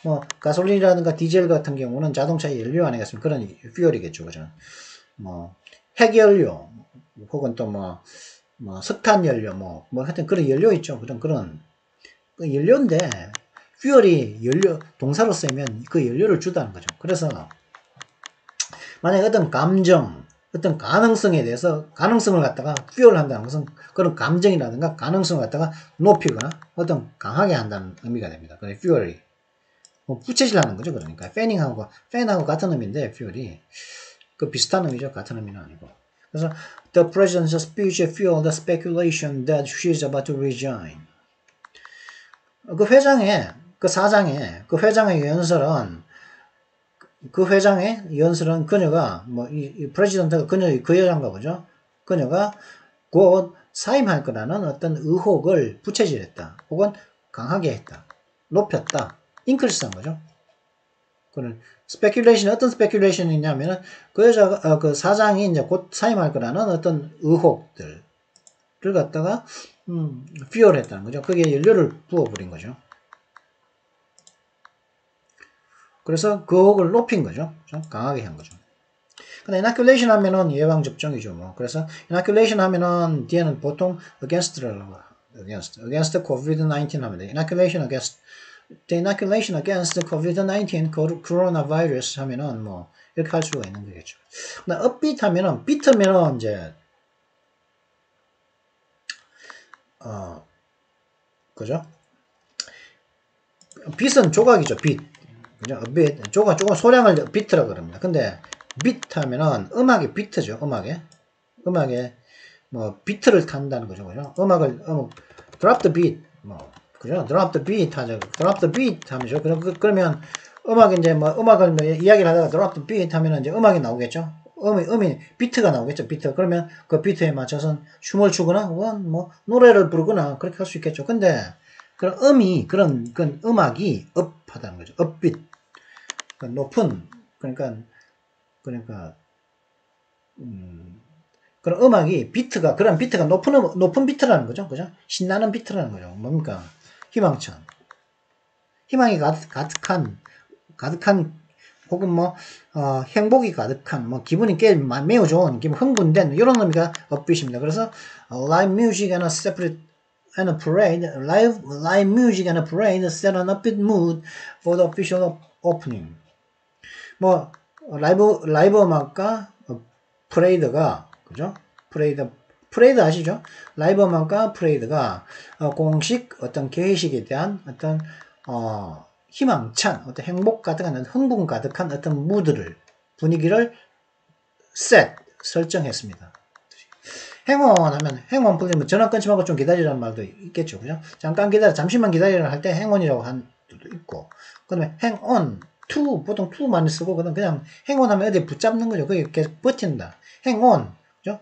뭐, 가솔린이라든가 디젤 같은 경우는 자동차의 연료 아니겠습니까? 그런 퓨얼이겠죠. 그죠? 뭐, 핵연료, 혹은 또 뭐 석탄연료, 하여튼 그런 연료 있죠. 그런 그 연료인데, 퓨얼이 동사로 쓰이면 그 연료를 주다는 거죠. 그래서, 만약에 어떤 감정, 어떤 가능성에 대해서, 가능성을 갖다가 퓨얼 한다는 것은 그런 감정이라든가 가능성을 갖다가 높이거나 어떤 강하게 한다는 의미가 됩니다. 그래서 퓨얼이. 부채질하는 거죠. 그러니까. 팬하고 같은 의미인데, 퓨얼이. 그 비슷한 의미죠. 같은 의미는 아니고. 그래서 the president's speech fueled the speculation that she is about to resign. 그 회장의 연설은 그녀가 이 프레지던트가 그 여자인가 보죠. 그녀가 곧 사임할 거라는 어떤 의혹을 부채질했다. 혹은 강하게 했다. 높였다. 인크리스한 거죠. 그는 어떤 스페큘레이션이냐면은 그 여자가 그 사장이 이제 곧 사임할 거라는 어떤 의혹들을 갖다가 퓨얼했다는 거죠. 거기에 연료를 부어버린 거죠. 그래서 그 의혹을 높인 거죠. 강하게 한 거죠. 근데 inoculation 하면은 예방 접종이죠. 그래서 inoculation 하면은 뒤에는 보통 against COVID-19 합니다. The inoculation against COVID-19 coronavirus 하면은 이렇게 할 수가 있는 거겠죠. 근데 upbeat 하면은 비트면은 이제 그죠? 빛은 조각이죠. 빛. 그죠? upbeat 조금 소량을 비트라고 그럽니다. 근데 beat 하면은 음악의 비트죠. 음악에 비트를 탄다는 거죠. 그죠? drop the beat 그죠? drop the beat 하죠. drop the beat 하면서 그러면 음악이 이제 음악을 이야기를 하다가 drop the beat 하면 이제 음악이 나오겠죠. 비트가 나오겠죠. 그러면 그 비트에 맞춰서 춤을 추거나 혹은 노래를 부르거나 그렇게 할 수 있겠죠. 근데 그런 그런 음악이 up하다는 거죠. upbeat. 높은 그런 음악이 그런 비트가 높은 비트라는 거죠. 그죠? 신나는 비트라는 거죠. 뭡니까? 희망이 가득한 혹은 뭐 행복이 가득한 뭐 기분이 매우 좋은 기분 흥분된 이런 의미가 upbeat입니다. 그래서 live music and a separate and a parade, live music and a parade set an upbeat mood for the official opening. 뭐 라이브 음악과 프레이드가 그죠? 프레이드 아시죠? 라이브 음악과 프레이드가 공식 어떤 개회식에 대한 어떤 희망찬 어떤 행복 가득한 흥분 가득한 어떤 무드를 분위기를 설정했습니다. 행원하면 행원 풀리면 전화 끊지 말고 좀 기다리라는 말도 있겠죠. 그죠? 잠깐 기다려 잠시만 기다리라 할 때 행원이라고 한 것도 있고 그다음에 행온 보통 to 많이 쓰고 그냥 행원하면 어디 붙잡는 거죠. 그게 계속 버틴다. 행온 그죠?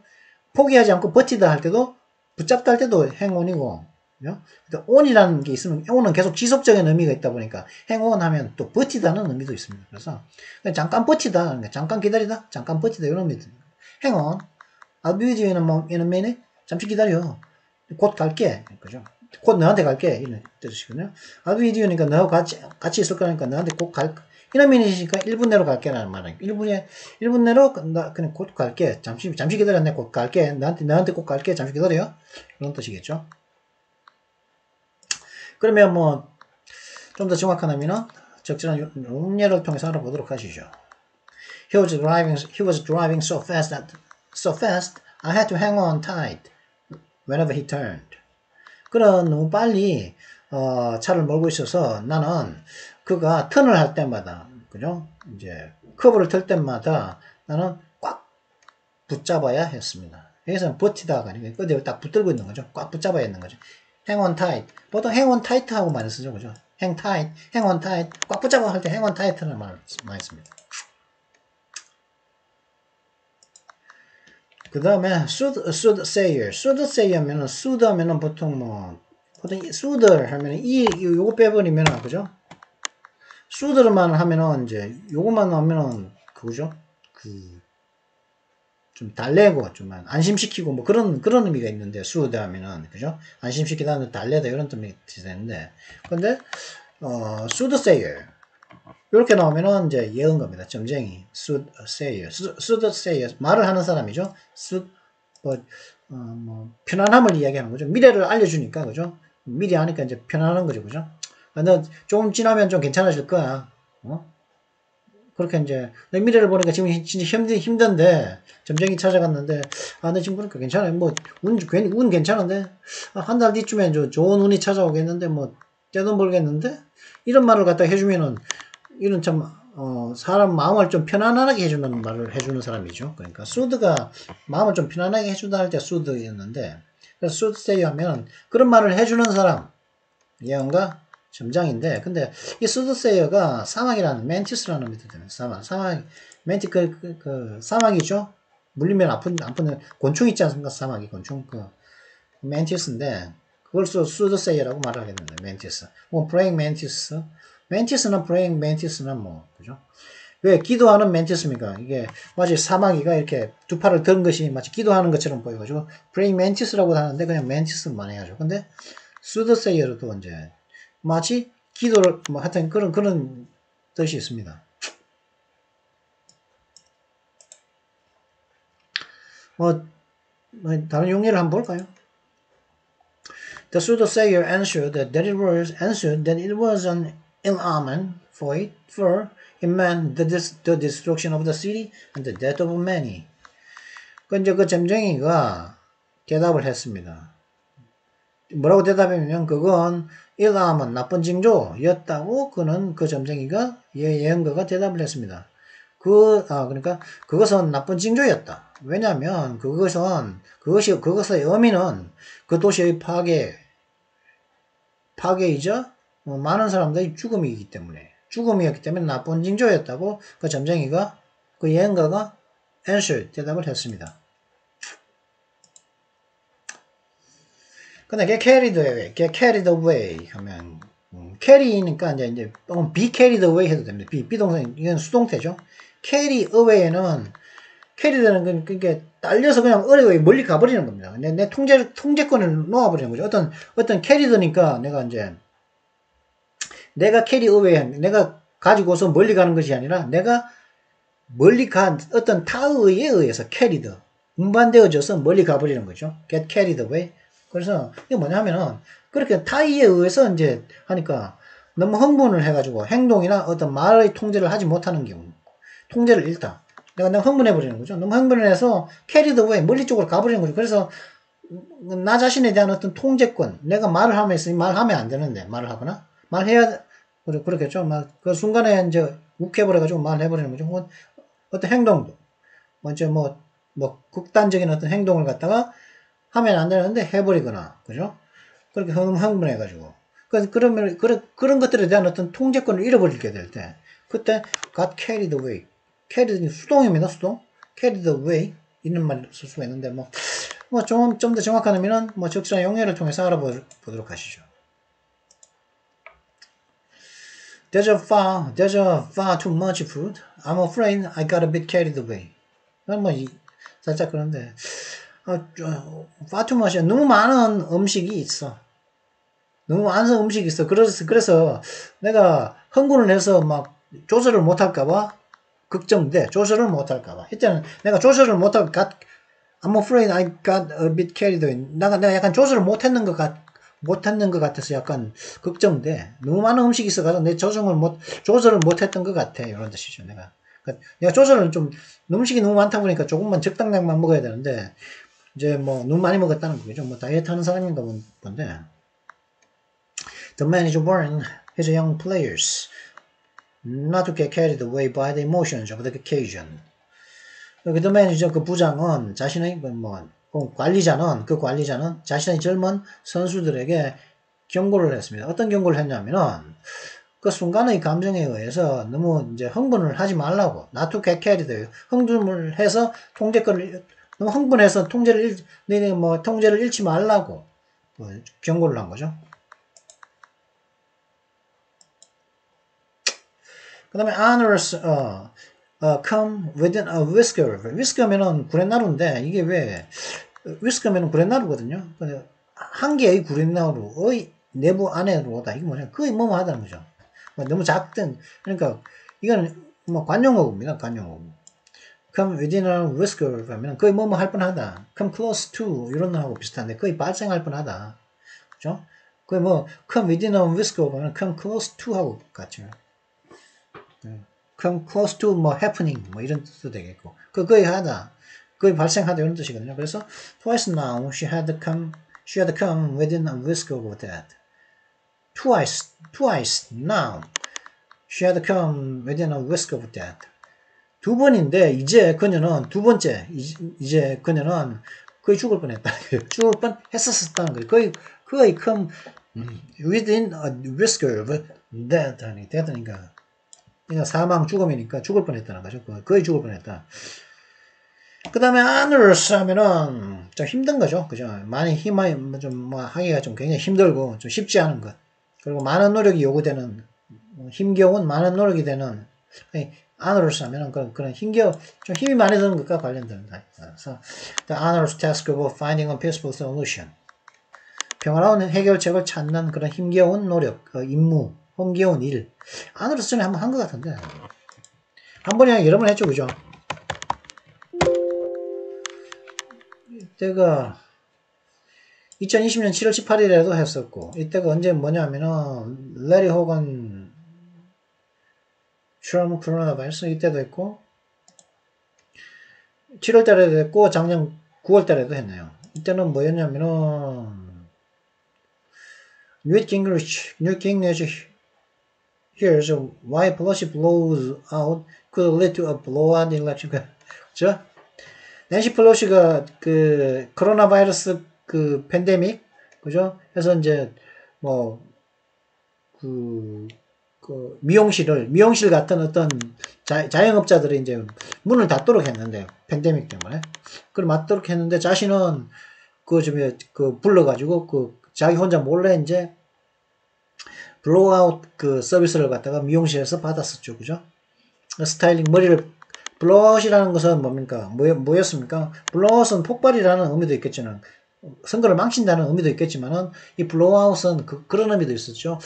포기하지 않고 버티다 할 때도 붙잡다 할 때도 행온이고 그죠? on이라는 게 있으면 on은 계속 지속적인 의미가 있다 보니까 행온하면 또 버티다는 의미도 있습니다. 그래서 잠깐 버티다, 그러니까 잠깐 기다리다, 잠깐 버티다 이런 의미도 있습니다. 행온 I'll be with you in a minute. 잠시 기다려. 곧 갈게. 그죠? 곧 너한테 갈게. 이런 뜻이거든요. I'll be with you니까 너하고 같이 있을 거니까 너한테 곧 in a minute이니까 1분 내로 갈게라는 말이에요. 1분 내로 그냥 곧 갈게. 잠시 기다려. 내가 곧 갈게. 너한테 곧 갈게. 잠시 기다려. 이런 뜻이겠죠. 그러면 뭐 좀 더 정확한 의미는 적절한 용례를 통해서 알아보도록 하시죠. He was driving so fast I had to hang on tight whenever he turned. 그는 너무 빨리 차를 몰고 있어서 나는 그가 턴을 할 때마다 그죠? 이제 커브를 틀 때마다 나는 꽉 붙잡아야 했습니다. 여기서는 버티다가 아니고 어디를 딱 붙들고 있는 거죠. 꽉 붙잡아야 했는 거죠. hang on tight. 보통 hang on tight 하고 많이 쓰죠. 그죠? hang on tight. 꽉 붙잡아 할 때 hang on tight라는 말을 많이 씁니다. 그 다음에 soothsayer면은 soothe 하면은 보통 soother 하면은 요거 빼버리면은 그죠? soother만 하면은 이제 요거만 하면은 그거죠? 좀 달래고 좀 안심시키고 뭐 그런 의미가 있는데 soothe 하면은 그죠? 안심시키다는 달래다 이런 뜻이 되는데 근데 soothsayer 이렇게 나오면은 이제 예언가입니다. 점쟁이, soothsayer, 말을 하는 사람이죠. 편안함을 이야기하는 거죠. 미래를 알려주니까, 그죠? 미리 아니까 이제 편안한 거죠, 그죠? 너 좀 지나면 좀 괜찮아질 거야. 그렇게 이제 내 미래를 보니까 지금 진짜 힘든데 점쟁이 찾아갔는데 너 지금 그러니까 괜찮아요. 뭐 운 괜찮은데 한 달 뒤쯤에 좋은 운이 찾아오겠는데 뭐 떼돈 벌겠는데 이런 말을 갖다 해주면은. 이런 참 사람 마음을 좀 편안하게 해주는 말을 해주는 사람이죠. 그러니까 soothe가 마음을 좀 편안하게 해준다 할 때 soothe였는데 그래서 soothsayer 하면 그런 말을 해주는 사람 예언가 점장인데 근데 이 soothsayer가 사막이라는 mantis라는 의미도 되는 사막 mantis 사막이죠. 물리면 아픈 곤충 있지 않습니까? 사막이 곤충 mantis인데 그걸 soothsayer라고 말을 하겠는데 mantis 뭐 praying mantis mantis나 praying mantis나 뭐 그죠? 왜 기도하는 mantis입니까? 이게 마치 사마귀가 이렇게 두 팔을 든 것이 마치 기도하는 것처럼 보여가지고 praying mantis라고 하는데 그냥 mantis만 해야죠. 근데 soothsayer도 이제 마치 기도를 뭐 하여튼 그런 뜻이 있습니다. 뭐 다른 용례를 한번 볼까요? The soothsayer answered that it was an ill omen for it meant the destruction of the city and the death of many. 이제 그 점쟁이가 대답을 했습니다. 뭐라고 대답했냐면 그건 ill omen 나쁜 징조였다고 그 점쟁이가 예언가가 대답을 했습니다. 그러니까 그것은 나쁜 징조였다. 왜냐하면 그것의 의미는 그 도시의 파괴이자 많은 사람들의 죽음이었기 때문에 나쁜 징조였다고 그 점쟁이가 그 예언가가 대답을 했습니다. 근데 get carried away 하면 carry니까 이제 be carried away 해도 됩니다. 비동사 이건 수동태죠. carry away는 carry되는 건 그게 딸려서 그냥 멀리 가버리는 겁니다. 내 통제권을 놓아버리는 거죠. 어떤 carry드니까 내가 carry away 내가 가지고서 멀리 가는 것이 아니라 내가 멀리 간 어떤 타의에 의해서 carried, 운반되어져서 멀리 가버리는 거죠. get carried away. 그래서 이게 뭐냐면은 그렇게 타의에 의해서 이제 하니까 너무 흥분을 해가지고 행동이나 어떤 말의 통제를 하지 못하는 경우, 통제를 잃다. 내가 너무 흥분해버리는 거죠. 너무 흥분해서 carried away, 멀리 쪽으로 가버리는 거죠. 그래서 나 자신에 대한 어떤 통제권, 내가 말을 하면서 말하면 안 되는데 말을 하거나 말해야 그렇겠죠. 그 순간에 이제 욱해버려가지고 말을 해버리는 거죠. 어떤 행동도 먼저 뭐 극단적인 어떤 행동을 갖다가 하면 안 되는데 해버리거나 그죠? 그렇게 흥분해가지고 그러면 그런 것들에 대한 어떤 통제권을 잃어버리게 될 때 그때 got carried away. carried 수동입니다. 수동. carried away 있는 말 쓸 수가 있는데 좀 더 정확한 의미는 적절한 용어를 통해서 알아보도록 하시죠. There's far too much food. I'm afraid I got a bit carried away. 살짝 그런데, far too much. 너무 많은 음식이 있어. 너무 많은 음식이 있어. 그래서 내가 흥분을 해서 조절을 못할까봐 걱정돼. 조절을 못할까봐. 이때는 내가 조절을 I'm afraid I got a bit carried away. 내가 약간 조절을 못했는 것 같아서 약간 걱정돼. 너무 많은 음식이 있어가지고 내 조절을 못했던 것 같아. 이런 뜻이죠. 내가 조절을 음식이 너무 많다 보니까 조금만 적당량만 먹어야 되는데 이제 너무 많이 먹었다는 거죠. 다이어트 하는 사람인가 본데. The manager warned his young players not to get carried away by the emotions of the occasion. The manager, 그 부장은 자신의 관리자는 자신의 젊은 선수들에게 경고를 했습니다. 어떤 경고를 했냐면은 그 순간의 감정에 의해서 너무 이제 흥분을 하지 말라고. not to get carried away. 흥분을 해서 너무 흥분해서 통제를 잃지 말라고 경고를 한 거죠. 그 다음에 honors, come within a whisker. whisk면은 구렛나루인데, 이게 왜, whisk면은 구렛나루거든요. 한 개의 구렛나루의 내부 안으로 오다. 이게 뭐냐. 거의 하다는 거죠. 너무 작든, 그러니까, 이건 관용어구입니다. 관용어구. come within a whisker 그러면 거의 할 뻔하다. come close to, 이런 거하고 비슷한데, 거의 발생할 뻔하다. 그죠? 거의 come within a whisker 그러면 come close to 하고 같죠. come close to happening 이런 뜻도 되겠고 거의 하다 거의 발생하다 이런 뜻이거든요. 그래서 twice now she had come within a whisker of that. twice now she had come within a whisker of that. 두 번인데 이제 그녀는 두 번째 이제 그녀는 거의 죽을 뻔했다. 죽을 뻔했었다는 거예요. 거의 come within a whisker of that 하니 되니까 사망, 죽음이니까 죽을 뻔했다는 거죠. 거의 죽을 뻔했다. 그 다음에 honors 하면은 좀 힘든 거죠. 그죠? 많이 하기가 좀 굉장히 힘들고 좀 쉽지 않은 것. 그리고 많은 노력이 요구되는, 힘겨운 많은 노력이 되는, honors 하면은 그런 좀 힘이 많이 드는 것과 관련된다. 그래서 the honors task of finding a peaceful solution. 평화로운 해결책을 찾는 그런 힘겨운 노력, 임무, 힘겨운 일. 안으로 전에 한번 한 것 같은데. 한 번이 아니라 여러 번 했죠, 그죠? 이때가 2020년 7월 18일에도 했었고, 이때가 언제 뭐냐면은, 레리 호건 트럼프 코로나 바이러스 이때도 했고, 7월 달에도 했고, 작년 9월 달에도 했네요. 이때는 뭐였냐면은, Newt Gingrich Here's why Pelosi blows out could lead to a blowout election. 그죠? 낸시 펠로시가 그 코로나 바이러스 그 팬데믹, 그죠? 해서 이제 미용실 같은 어떤 자영업자들이 이제 문을 닫도록 했는데, 팬데믹 때문에. 그걸 맞도록 했는데, 자신은 불러가지고 자기 혼자 몰래 이제 블로우아웃 서비스를 갖다가 미용실에서 받았었죠. 그죠? 스타일링, 머리를, 블로우아웃이라는 것은 뭡니까? 뭐였습니까? 블로우아웃은 폭발이라는 의미도 있겠지만, 선거를 망친다는 의미도 있겠지만은, 이 블로우아웃은 그런 의미도 있었죠.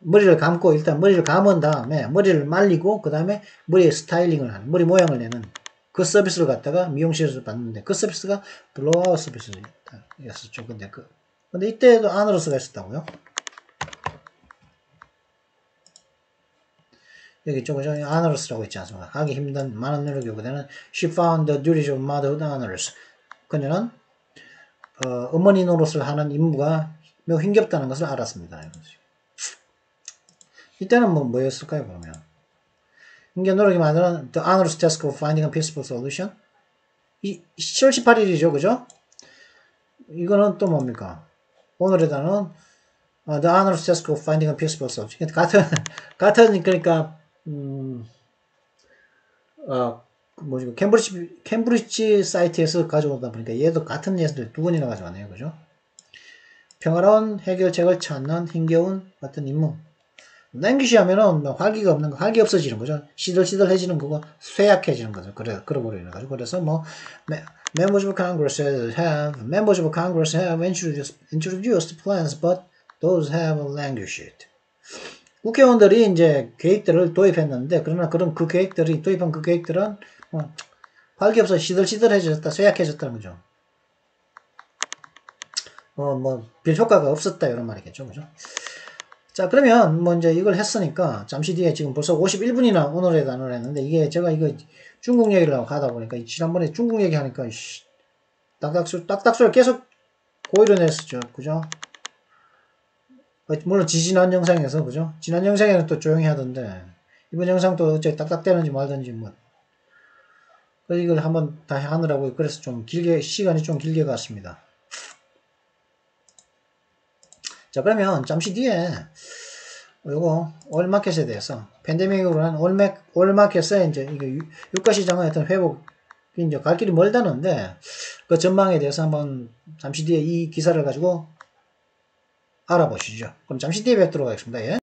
머리를 감고 일단 머리를 감은 다음에 머리를 말리고 그 다음에 머리에 스타일링을 하는 머리 모양을 내는 그 서비스를 갖다가 미용실에서 받는데 그 서비스가 블로우아웃 서비스였었죠. 근데 이때도 아너러스가 있었다고요? 여기 있죠, 그죠? 아너러스라고 있지 않습니까? 하기 힘든 많은 노력이 요구되는 She found the duties of motherhood onerous. 그녀는 어머니 노릇을 하는 임무가 매우 힘겹다는 것을 알았습니다. 이때는 뭐였을까요, 그러면? 힘겨운 노력이 만드는 The onerous task of finding a peaceful solution. 7월 18일이죠, 그죠? 이거는 또 뭡니까? 오늘의 단어는 The onerous task of finding a peaceful solution. 같은 그러니까 뭐지? 캠브리지 사이트에서 가져오다 보니까 얘도 같은 예술 두 번이나 가져가네요, 그죠? 평화로운 해결책을 찾는 힘겨운 어떤 임무. 랭귀시 하면은 활기가 없는 거, 활기 없어지는 거죠. 시들시들해지는 거고 쇠약해지는 거죠. 그래버리는 거죠. 그래서 members of Congress have introduced plans, but those have languished. 국회의원들이 이제 계획들을 도입했는데 그러나 그 계획들이 도입한 그 계획들은 활기 없어 시들시들해졌다, 쇠약해졌다는 거죠. 별 효과가 없었다 이런 말이겠죠, 그죠? 자, 그러면 이제 이걸 했으니까 잠시 뒤에 지금 벌써 51분이나 오늘의 단어를 했는데 이게 제가 이거 중국 얘기를 하다 보니까 지난번에 중국 얘기 하니까 딱딱소리 계속 고의로 냈었죠, 그죠? 물론 지난 영상에서 그죠? 지난 영상에는 또 조용히 하던데 이번 영상도 어째 딱딱대는지 말든지 그래서 이걸 한번 다시 하느라고 그래서 좀 시간이 좀 길게 갔습니다. 자, 그러면 잠시 뒤에 요거 올마켓에 대해서 팬데믹으로 한 올마켓에 이제 이게 유가시장의 어떤 회복이 이제 갈 길이 멀다는데 그 전망에 대해서 한번 잠시 뒤에 이 기사를 가지고 알아보시죠. 그럼 잠시 뒤에 뵙도록 하겠습니다. 예.